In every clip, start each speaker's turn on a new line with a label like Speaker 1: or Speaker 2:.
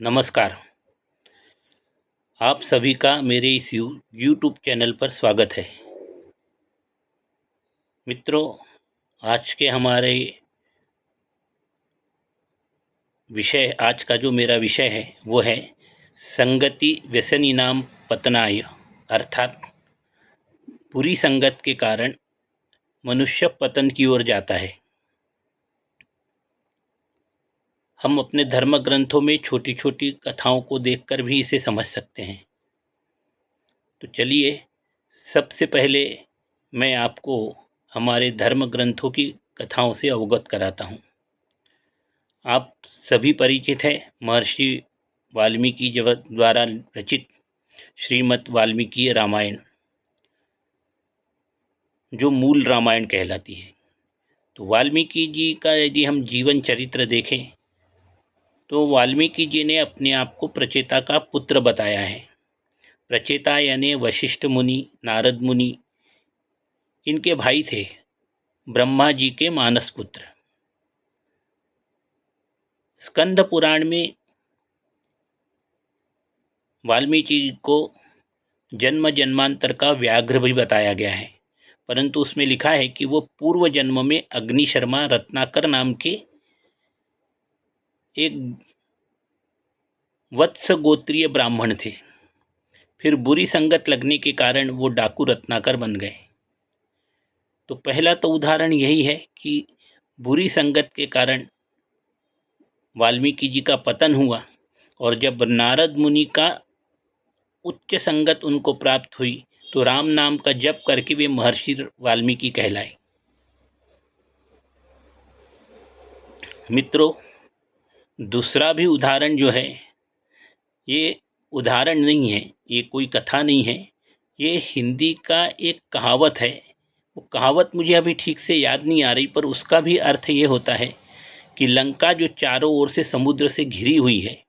Speaker 1: नमस्कार। आप सभी का मेरे इस यूट्यूब चैनल पर स्वागत है। मित्रों, आज का जो मेरा विषय है वो है संगति व्यसनीनाम पतनाय, अर्थात बुरी संगत के कारण मनुष्य पतन की ओर जाता है। हम अपने धर्म ग्रंथों में छोटी छोटी कथाओं को देखकर भी इसे समझ सकते हैं। तो चलिए, सबसे पहले मैं आपको हमारे धर्म ग्रंथों की कथाओं से अवगत कराता हूँ। आप सभी परिचित हैं महर्षि वाल्मीकि द्वारा रचित श्रीमद् वाल्मीकि रामायण, जो मूल रामायण कहलाती है। तो वाल्मीकि जी का यदि हम जीवन चरित्र देखें तो वाल्मीकि जी ने अपने आप को प्रचेता का पुत्र बताया है। प्रचेता यानी वशिष्ठ मुनि, नारद मुनि, इनके भाई थे, ब्रह्मा जी के मानस पुत्र। स्कंद पुराण में वाल्मीकि को जन्म जन्मांतर का व्याघ्र भी बताया गया है, परंतु उसमें लिखा है कि वो पूर्व जन्म में अग्नि शर्मा रत्नाकर नाम के एक वत्स गोत्रीय ब्राह्मण थे। फिर बुरी संगत लगने के कारण वो डाकू रत्नाकर बन गए। तो पहला तो उदाहरण यही है कि बुरी संगत के कारण वाल्मीकि जी का पतन हुआ, और जब नारद मुनि का उच्च संगत उनको प्राप्त हुई तो राम नाम का जप करके वे महर्षि वाल्मीकि कहलाए। मित्रों, दूसरा भी उदाहरण जो है, ये उदाहरण नहीं है, ये कोई कथा नहीं है, ये हिंदी का एक कहावत है। वो कहावत मुझे अभी ठीक से याद नहीं आ रही, पर उसका भी अर्थ ये होता है कि लंका जो चारों ओर से समुद्र से घिरी हुई है,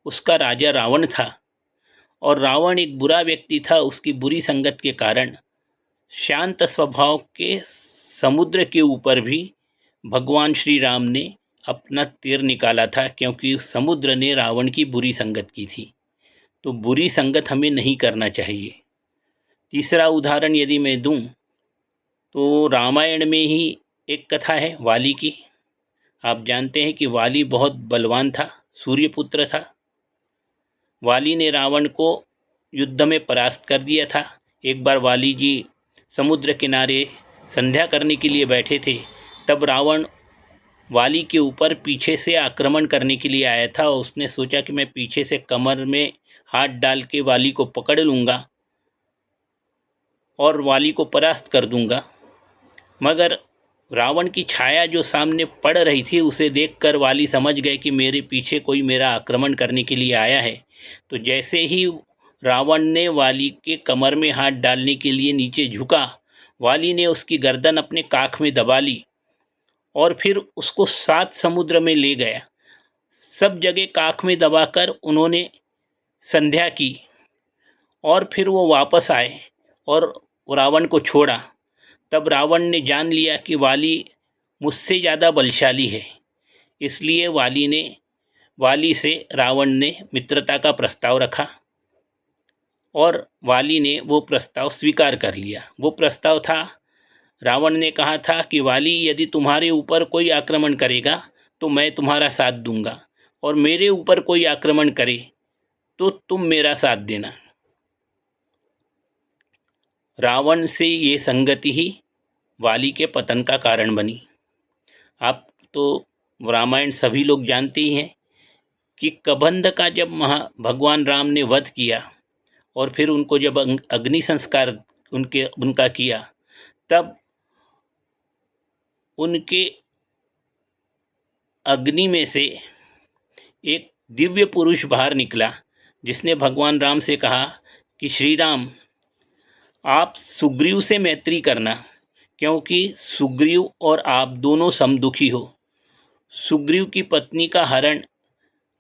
Speaker 1: उसका राजा रावण था, और रावण एक बुरा व्यक्ति था। उसकी बुरी संगत के कारण शांत स्वभाव के समुद्र के ऊपर भी भगवान श्री राम ने अपना तीर निकाला था, क्योंकि समुद्र ने रावण की बुरी संगत की थी। तो बुरी संगत हमें नहीं करना चाहिए। तीसरा उदाहरण यदि मैं दूं तो रामायण में ही एक कथा है वाली की। आप जानते हैं कि वाली बहुत बलवान था, सूर्यपुत्र था। वाली ने रावण को युद्ध में परास्त कर दिया था। एक बार वाली जी समुद्र किनारे संध्या करने के लिए बैठे थे, तब रावण वाली के ऊपर पीछे से आक्रमण करने के लिए आया था। और उसने सोचा कि मैं पीछे से कमर में हाथ डाल के वाली को पकड़ लूँगा और वाली को परास्त कर दूँगा। मगर रावण की छाया जो सामने पड़ रही थी, उसे देखकर वाली समझ गए कि मेरे पीछे कोई मेरा आक्रमण करने के लिए आया है। तो जैसे ही रावण ने वाली के कमर में हाथ डालने के लिए नीचे झुका, वाली ने उसकी गर्दन अपने काख में दबा ली और फिर उसको 7 समुद्र में ले गया। सब जगह काख में दबाकर उन्होंने संध्या की, और फिर वो वापस आए और रावण को छोड़ा। तब रावण ने जान लिया कि वाली मुझसे ज़्यादा बलशाली है, इसलिए वाली से रावण ने मित्रता का प्रस्ताव रखा, और वाली ने वो प्रस्ताव स्वीकार कर लिया। वो प्रस्ताव था, रावण ने कहा था कि वाली, यदि तुम्हारे ऊपर कोई आक्रमण करेगा तो मैं तुम्हारा साथ दूंगा, और मेरे ऊपर कोई आक्रमण करे तो तुम मेरा साथ देना। रावण से ये संगति ही वाली के पतन का कारण बनी। आप तो रामायण सभी लोग जानते ही हैं कि कबंध का जब भगवान राम ने वध किया और फिर उनको जब अग्नि संस्कार उनका किया, तब उनके अग्नि में से एक दिव्य पुरुष बाहर निकला, जिसने भगवान राम से कहा कि श्री राम, आप सुग्रीव से मैत्री करना, क्योंकि सुग्रीव और आप दोनों समदुखी हो। सुग्रीव की पत्नी का हरण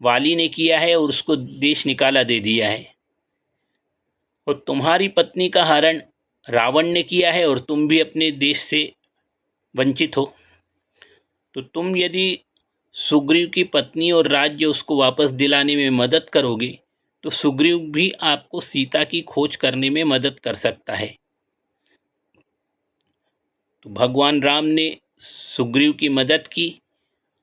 Speaker 1: वाली ने किया है और उसको देश निकाला दे दिया है, और तुम्हारी पत्नी का हरण रावण ने किया है और तुम भी अपने देश से वंचित हो। तो तुम यदि सुग्रीव की पत्नी और राज्य उसको वापस दिलाने में मदद करोगे तो सुग्रीव भी आपको सीता की खोज करने में मदद कर सकता है। तो भगवान राम ने सुग्रीव की मदद की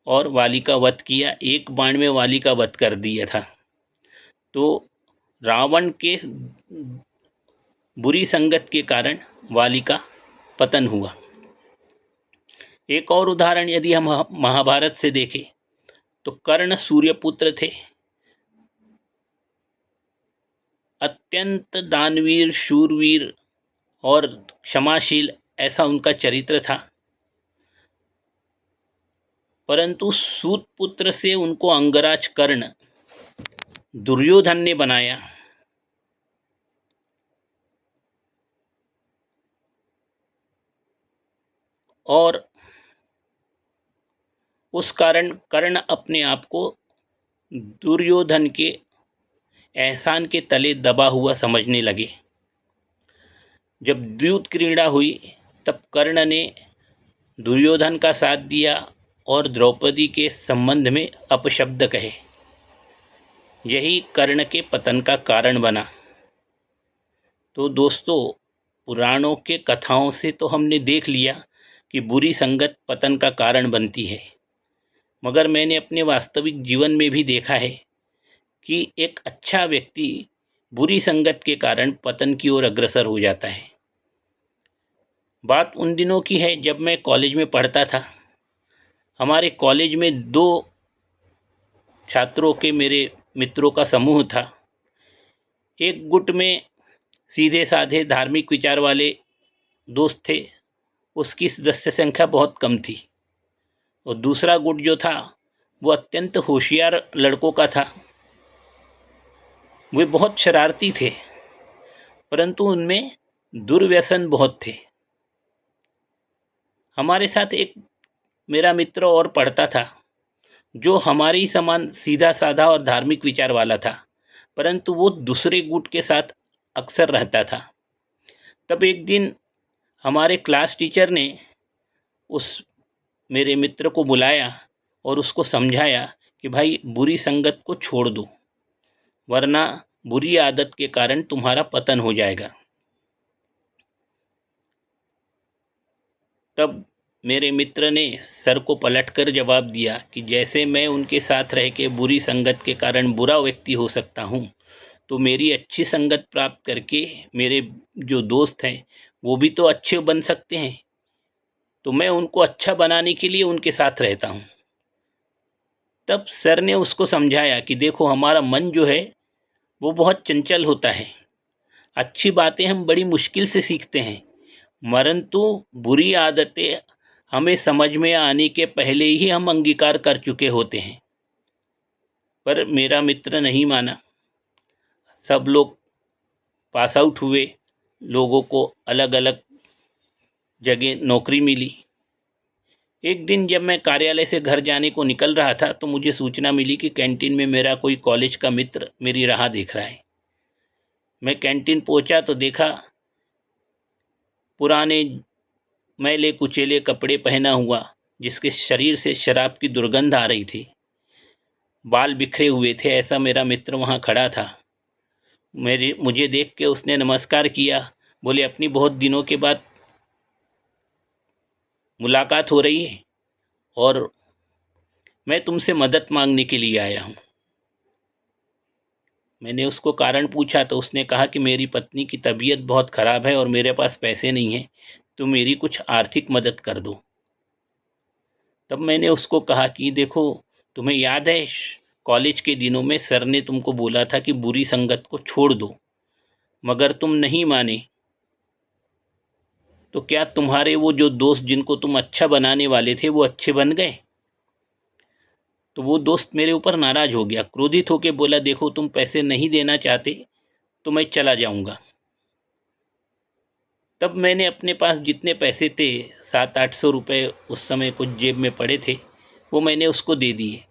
Speaker 1: और वाली का वध किया, एक बाण में वाली का वध कर दिया था। तो रावण के बुरी संगत के कारण वाली का पतन हुआ। एक और उदाहरण यदि हम महाभारत से देखें तो कर्ण सूर्यपुत्र थे, अत्यंत दानवीर, शूरवीर और क्षमाशील, ऐसा उनका चरित्र था। परंतु सूत पुत्र से उनको अंगराज कर्ण दुर्योधन ने बनाया और उस कारण कर्ण अपने आप को दुर्योधन के एहसान के तले दबा हुआ समझने लगे। जब द्यूत क्रीड़ा हुई तब कर्ण ने दुर्योधन का साथ दिया और द्रौपदी के संबंध में अपशब्द कहे। यही कर्ण के पतन का कारण बना। तो दोस्तों, पुराणों के कथाओं से तो हमने देख लिया कि बुरी संगत पतन का कारण बनती है, मगर मैंने अपने वास्तविक जीवन में भी देखा है कि एक अच्छा व्यक्ति बुरी संगत के कारण पतन की ओर अग्रसर हो जाता है। बात उन दिनों की है जब मैं कॉलेज में पढ़ता था। हमारे कॉलेज में 2 छात्रों के, मेरे मित्रों का समूह था। एक गुट में सीधे साधे धार्मिक विचार वाले दोस्त थे, उसकी सदस्य संख्या बहुत कम थी। और दूसरा गुट जो था वो अत्यंत होशियार लड़कों का था। वे बहुत शरारती थे, परंतु उनमें दुर्व्यसन बहुत थे। हमारे साथ एक मेरा मित्र और पढ़ता था जो हमारे ही समान सीधा साधा और धार्मिक विचार वाला था, परंतु वो दूसरे गुट के साथ अक्सर रहता था। तब एक दिन हमारे क्लास टीचर ने उस मेरे मित्र को बुलाया और उसको समझाया कि भाई, बुरी संगत को छोड़ दो, वरना बुरी आदत के कारण तुम्हारा पतन हो जाएगा। तब मेरे मित्र ने सर को पलटकर जवाब दिया कि जैसे मैं उनके साथ रह के बुरी संगत के कारण बुरा व्यक्ति हो सकता हूँ, तो मेरी अच्छी संगत प्राप्त करके मेरे जो दोस्त हैं वो भी तो अच्छे बन सकते हैं। तो मैं उनको अच्छा बनाने के लिए उनके साथ रहता हूँ। तब सर ने उसको समझाया कि देखो, हमारा मन जो है वो बहुत चंचल होता है। अच्छी बातें हम बड़ी मुश्किल से सीखते हैं, परंतु बुरी आदतें हमें समझ में आने के पहले ही हम अंगीकार कर चुके होते हैं। पर मेरा मित्र नहीं माना। सब लोग पास आउट हुए, लोगों को अलग अलग जगह नौकरी मिली। एक दिन जब मैं कार्यालय से घर जाने को निकल रहा था तो मुझे सूचना मिली कि कैंटीन में मेरा कोई कॉलेज का मित्र मेरी राह देख रहा है। मैं कैंटीन पहुंचा तो देखा पुराने मैले कुचेले कपड़े पहना हुआ, जिसके शरीर से शराब की दुर्गंध आ रही थी, बाल बिखरे हुए थे, ऐसा मेरा मित्र वहाँ खड़ा था। मुझे देख के उसने नमस्कार किया, बोले अपनी बहुत दिनों के बाद मुलाकात हो रही है और मैं तुमसे मदद मांगने के लिए आया हूँ। मैंने उसको कारण पूछा तो उसने कहा कि मेरी पत्नी की तबीयत बहुत ख़राब है और मेरे पास पैसे नहीं हैं, तो मेरी कुछ आर्थिक मदद कर दो। तब मैंने उसको कहा कि देखो, तुम्हें याद है कॉलेज के दिनों में सर ने तुमको बोला था कि बुरी संगत को छोड़ दो, मगर तुम नहीं माने। तो क्या तुम्हारे वो जो दोस्त जिनको तुम अच्छा बनाने वाले थे वो अच्छे बन गए? तो वो दोस्त मेरे ऊपर नाराज़ हो गया, क्रोधित होकर बोला, देखो तुम पैसे नहीं देना चाहते तो मैं चला जाऊंगा। तब मैंने अपने पास जितने पैसे थे, 700-800 रुपये उस समय कुछ जेब में पड़े थे, वो मैंने उसको दे दिए।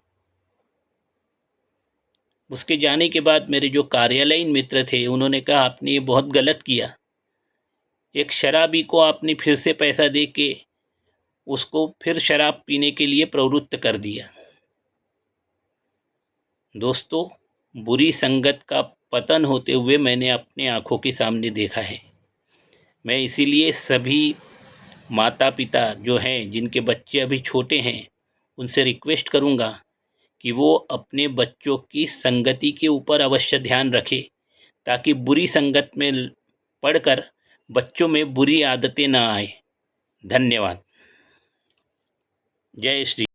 Speaker 1: उसके जाने के बाद मेरे जो कार्यालयीन मित्र थे उन्होंने कहा, आपने ये बहुत गलत किया। एक शराबी को आपने फिर से पैसा दे के उसको फिर शराब पीने के लिए प्रवृत्त कर दिया। दोस्तों, बुरी संगत का पतन होते हुए मैंने अपने आँखों के सामने देखा है। मैं इसीलिए सभी माता-पिता जो हैं, जिनके बच्चे अभी छोटे हैं, उनसे रिक्वेस्ट करूँगा कि वो अपने बच्चों की संगति के ऊपर अवश्य ध्यान रखें, ताकि बुरी संगत में पढ़कर बच्चों में बुरी आदतें ना आए। धन्यवाद। जय श्री